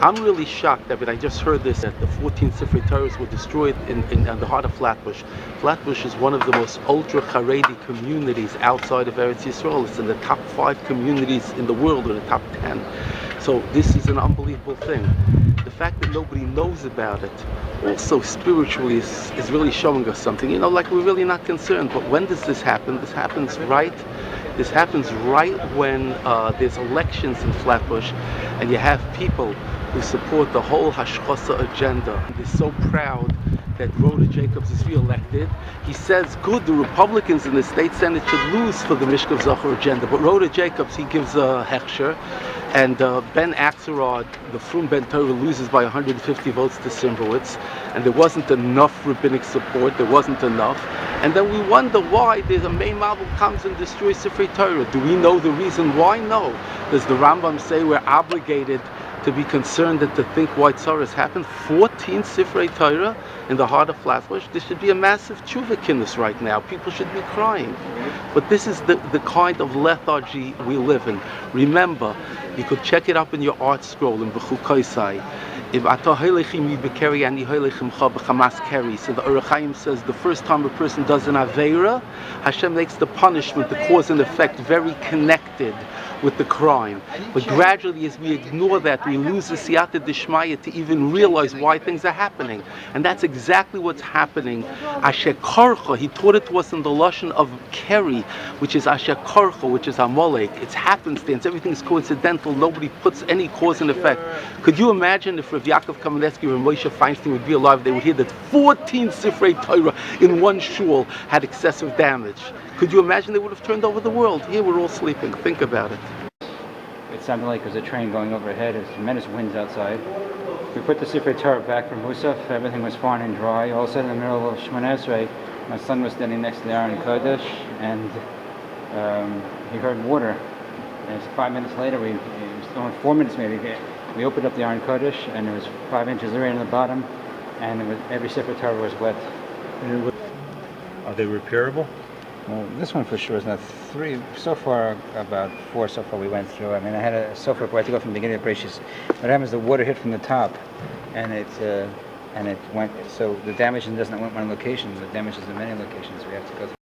I'm really shocked that when I just heard this, that the 14 Sifrei Torahs were destroyed in the heart of Flatbush. Flatbush is one of the most ultra-Haredi communities outside of Eretz Yisrael. It's in the top 5 communities in the world, or the top 10. So this is an unbelievable thing. The fact that nobody knows about it also spiritually is really showing us something. You know, like we're really not concerned. But when does this happen? This happens right when there's elections in Flatbush, and you have people who support the whole hashchasa agenda. They're so proud that Rhoda Jacobs is re-elected. He says, good, the Republicans in the state senate should lose for the Mishkav Zachor agenda, but Rhoda Jacobs, he gives a hechsher, and Ben Axelrod, the Frum Ben Torah, loses by 150 votes to Simrowitz, and there wasn't enough rabbinic support, there wasn't enough. And then we wonder why there's a main model comes and destroys Sifrei Torah. Do we know the reason why? No. Does the Rambam say we're obligated to be concerned and to think why tzaras happened? 14 Sifrei Torah in the heart of Flatbush. There should be a massive tshuva kinnis right now. People should be crying. But this is the kind of lethargy we live in. Remember, you could check it up in your art scroll in B'chukaisai. If Ata Heilechem Yibekeri Ani Heilechem Cha B'chamas Keri. So the Orach Chaim says the first time a person does an Aveira, Hashem makes the punishment, the cause and effect, very connected with the crime. But gradually, as we ignore that, we lose the siyata d'shmaya to even realize why things are happening. And that's exactly what's happening. Asher Karcha, he taught it to us in the lashon of Keri, which is Asher Karcha, which is Amalek. It's happenstance, everything is coincidental, nobody puts any cause and effect. Could you imagine if Rav Yaakov Kamenetsky and Moshe Feinstein would be alive, they would hear that 14 Sifrei Torah in one shul had excessive damage? Could you imagine they would have turned over the world? Here we're all sleeping. Think about it. It sounded like there's a train going overhead. There's tremendous winds outside. We put the Sifrei Torah back from Musaf. Everything was fine and dry. All of a sudden, in the middle of Shemona Esrei, my son was standing next to the Aron Kodesh, and he heard water. And 5 minutes later, it was only 4 minutes maybe, we opened up the Aron Kodesh, and there was 5 inches of rain on the bottom, and every Sifrei Torah was wet. Are they repairable? Well, this one for sure is not 3. So far, about 4 so far we went through. I mean, I had a sofa where I had to go from the beginning of the Bereshis. What happens, the water hit from the top, and it went, so the damage doesn't went one location, the damage is in many locations. We have to go through.